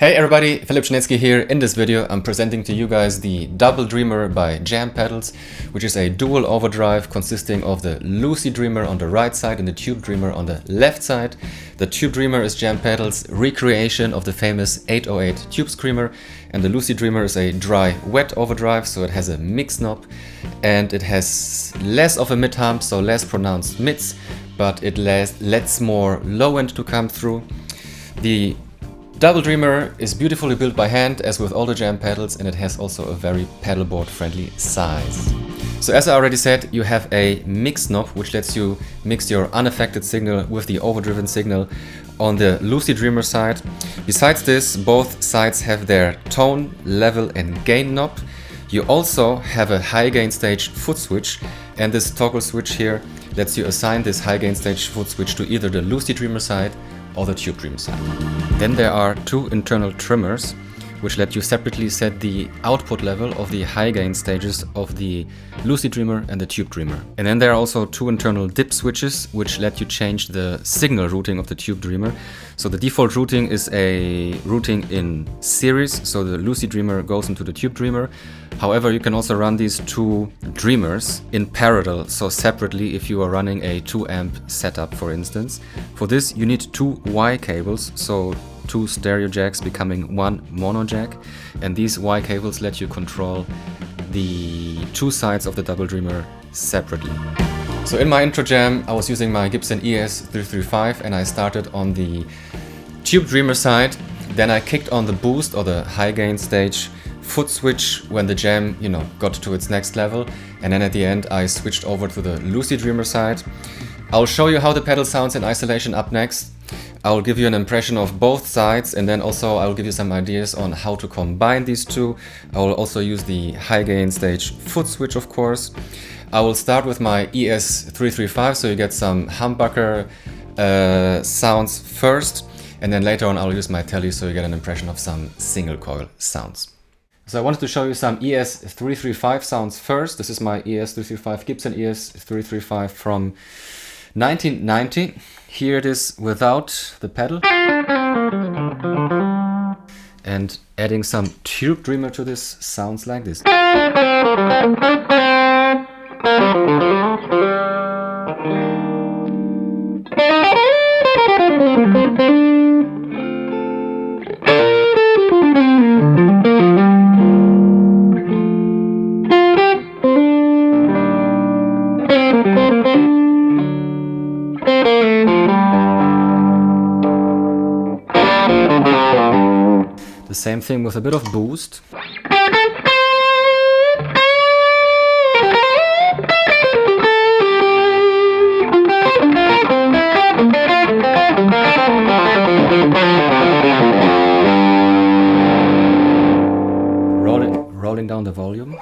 Hey everybody, Philip Schnitzky here. In this video I'm presenting to you guys the Double-Dreamer by Jam Pedals, which is a dual overdrive consisting of the Lucydreamer on the right side and the Tubedreamer on the left side. The Tubedreamer is Jam Pedals' recreation of the famous 808 Tube Screamer, and the Lucydreamer is a dry-wet overdrive, so it has a mix knob and it has less of a mid-hump, so less pronounced mids, but it lets more low end to come through. The Double-Dreamer is beautifully built by hand, as with all the Jam pedals, and it has also a very pedalboard friendly size. So as I already said, you have a mix knob which lets you mix your unaffected signal with the overdriven signal on the Lucydreamer side. Besides this, both sides have their tone, level and gain knob. You also have a high gain stage foot switch, and this toggle switch here lets you assign this high gain stage foot switch to either the Lucydreamer side or the Tubedreamer side. Then there are two internal trimmers which let you separately set the output level of the high gain stages of the Lucydreamer and the Tubedreamer. And then there are also two internal Dipswitches which let you change the signal routing of the Tubedreamer. So the default routing is a routing in series, so the Lucydreamer goes into the Tubedreamer. However, you can also run these two Dreamers in parallel, so separately if you are running a 2 amp setup, for instance. For this you need two Y cables, so two stereo jacks becoming one mono jack, and these Y cables let you control the two sides of the Double-Dreamer separately. So in my intro jam I was using my Gibson ES335 and I started on the Tubedreamer side. Then I kicked on the boost or the high gain stage foot switch when the jam, got to its next level, and then at the end I switched over to the Lucydreamer side. I'll show you how the pedal sounds in isolation up next. I'll give you an impression of both sides, and then also I'll give you some ideas on how to combine these two. I will also use the high gain stage foot switch, of course. I will start with my ES335, so you get some humbucker sounds first, and then later on I'll use my Tele, so you get an impression of some single-coil sounds. So I wanted to show you some ES335 sounds first. This is my ES335, Gibson ES335 from 1990. Here it is without the pedal. And adding some Tubedreamer to this sounds like this. The same thing with a bit of boost. Rolling down the volume.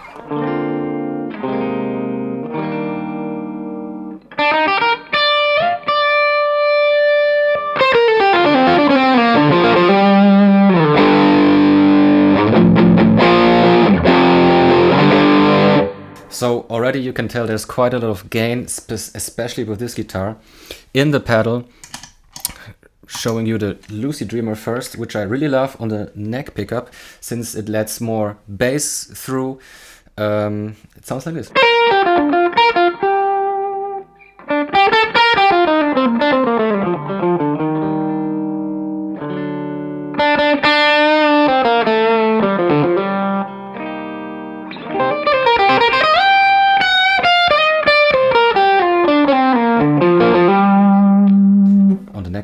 So already you can tell there's quite a lot of gain, especially with this guitar, in the pedal. Showing you the Lucydreamer first, which I really love on the neck pickup, since it lets more bass through. It sounds like this.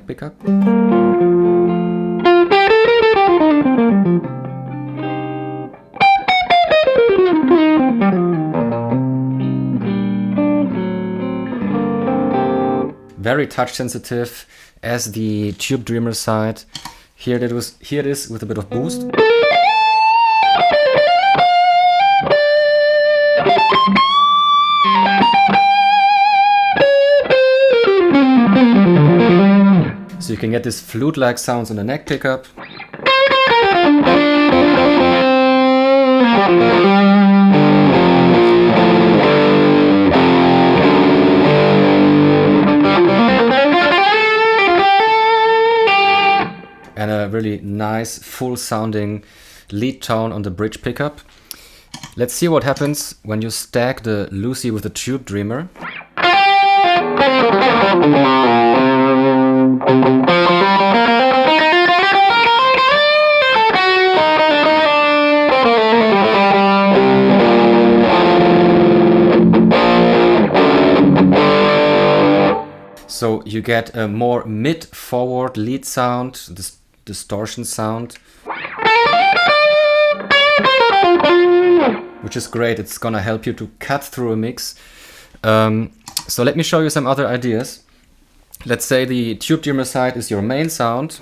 Pickup. Very touch sensitive as the Tubedreamer side. Here it is with a bit of boost. So you can get this flute-like sounds on the neck pickup. really nice, full sounding lead tone on the bridge pickup. Let's see what happens when you stack the Lucy with the Tubedreamer. So you get a more mid-forward lead sound, this distortion sound, which is great. It's gonna help you to cut through a mix. So let me show you some other ideas. Let's say the Tubedreamer side is your main sound.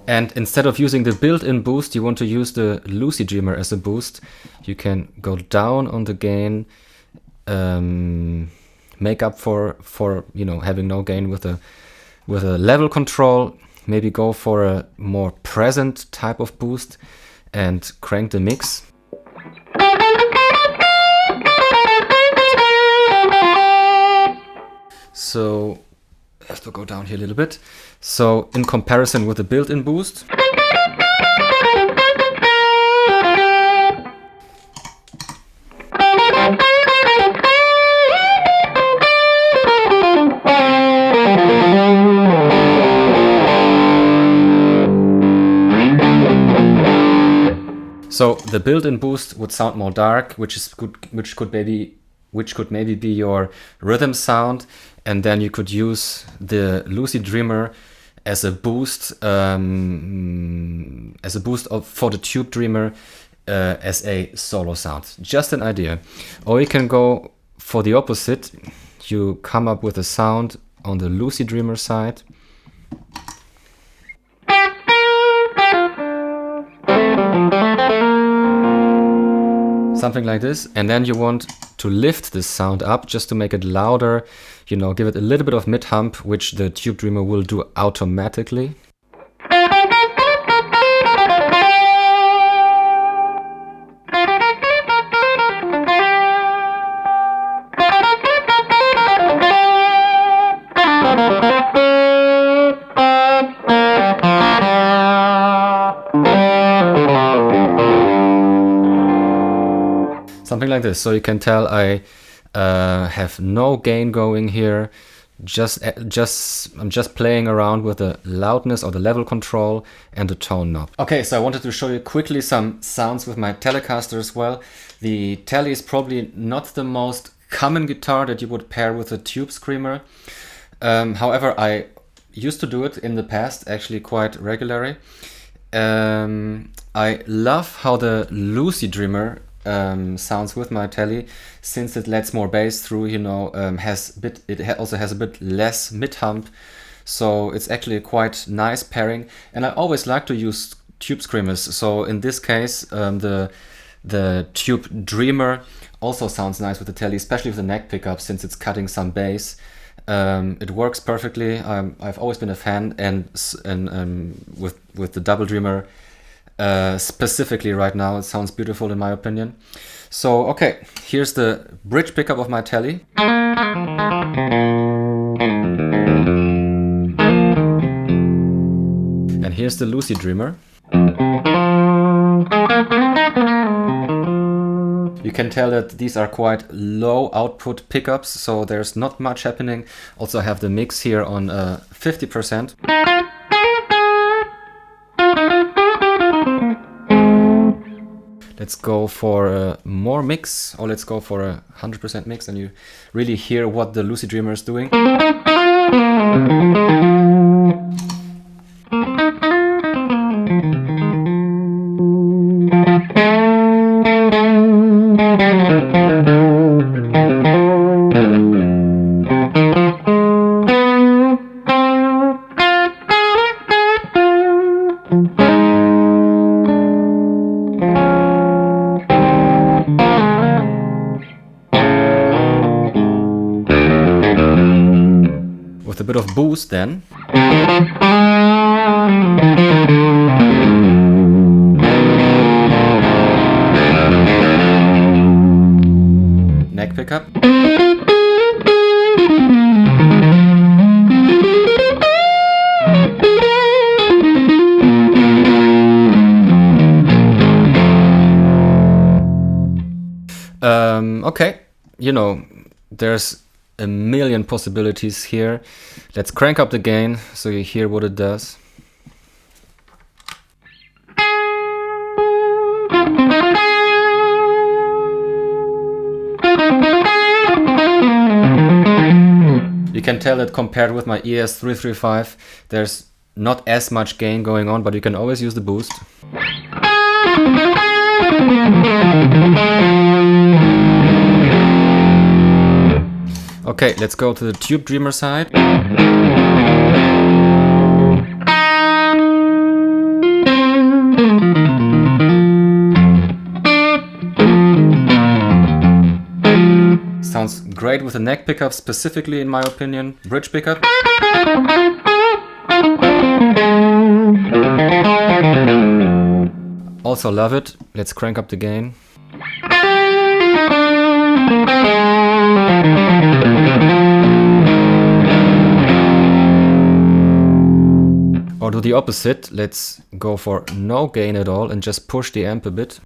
And instead of using the built-in boost, you want to use the Lucydreamer as a boost. You can go down on the gain, make up for you know, having no gain with a level control. Maybe go for a more present type of boost and crank the mix. So I have to go down here a little bit. So in comparison with the built-in boost, so the built-in boost would sound more dark, which could maybe be your rhythm sound, and then you could use the Lucydreamer as a boost, for the Tubedreamer as a solo sound. Just an idea. Or you can go for the opposite. You come up with a sound on the Lucydreamer side. Something like this, and then you want to lift this sound up just to make it louder, you know, give it a little bit of mid-hump, which the Tubedreamer will do automatically. Something like this. So you can tell I have no gain going here. I'm just playing around with the loudness or the level control and the tone knob. Okay, so I wanted to show you quickly some sounds with my Telecaster as well. The Tele is probably not the most common guitar that you would pair with a tube screamer. However, I used to do it in the past, actually quite regularly. I love how the Lucydreamer sounds with my Tele, since it lets more bass through, you know, also has a bit less mid-hump, so it's actually a quite nice pairing. And I always like to use tube screamers, so in this case the Tubedreamer also sounds nice with the Tele, especially with the neck pickup, since it's cutting some bass. It works perfectly. I've always been a fan, and with the Double-Dreamer specifically right now, it sounds beautiful in my opinion. So okay, here's the bridge pickup of my Tele. And here's the Lucydreamer. You can tell that these are quite low output pickups, so there's not much happening. Also I have the mix here on 50%. Let's go for more mix, or let's go for 100% mix, and you really hear what the Lucydreamer is doing. With a bit of boost then. Neck pickup. Okay, you know, there's a million possibilities here. Let's crank up the gain so you hear what it does. You can tell that compared with my ES335, there's not as much gain going on, but you can always use the boost. Okay, let's go to the Tubedreamer side. Sounds great with the neck pickup, specifically in my opinion. Bridge pickup. Also love it. Let's crank up the gain. Or do the opposite. Let's go for no gain at all and just push the amp a bit.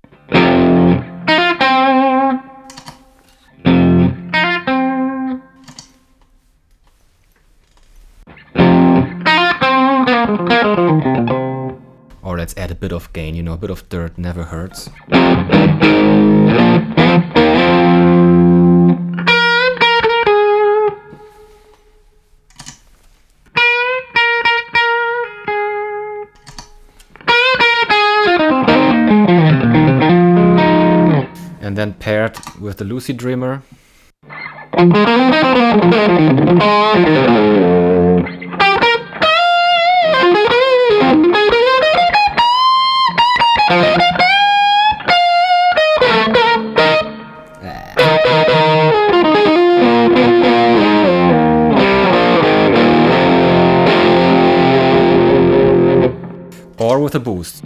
Or let's add a bit of gain, you know, a bit of dirt never hurts. And then paired with the Lucydreamer. Or with a boost.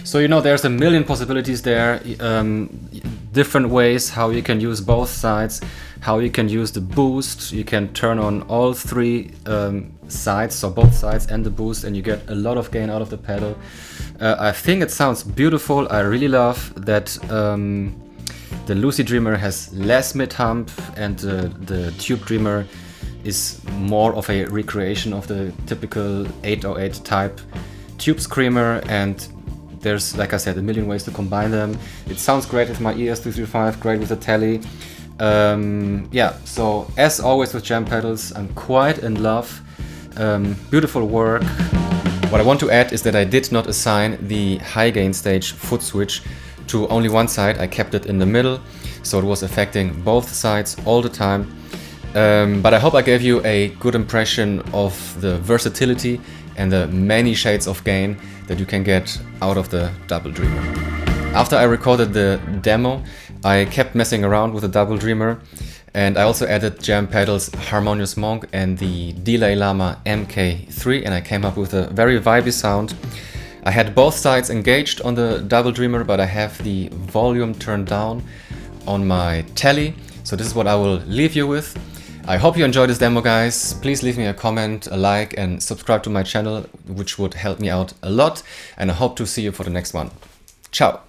So you know, there's a million possibilities there, different ways how you can use both sides, how you can use the boost. You can turn on all three sides, so both sides and the boost, and you get a lot of gain out of the pedal. I think it sounds beautiful. I really love that the Lucydreamer has less mid-hump and the Tubedreamer is more of a recreation of the typical 808 type tube screamer, and there's, like I said, a million ways to combine them. It sounds great with my ES335, great with the Tele. Yeah, so as always with jam pedals, I'm quite in love. Beautiful work. What I want to add is that I did not assign the high gain stage foot switch to only one side. I kept it in the middle, so it was affecting both sides all the time. But I hope I gave you a good impression of the versatility and the many shades of gain that you can get out of the Tubedreamer. After I recorded the demo, I kept messing around with the Tubedreamer, and I also added Jam Pedals Harmonious Monk and the Delay Llama MK3, and I came up with a very vibey sound. I had both sides engaged on the Tubedreamer, but I have the volume turned down on my Tele, so this is what I will leave you with. I hope you enjoyed this demo, guys. Please leave me a comment, a like, and subscribe to my channel, which would help me out a lot. And I hope to see you for the next one. Ciao!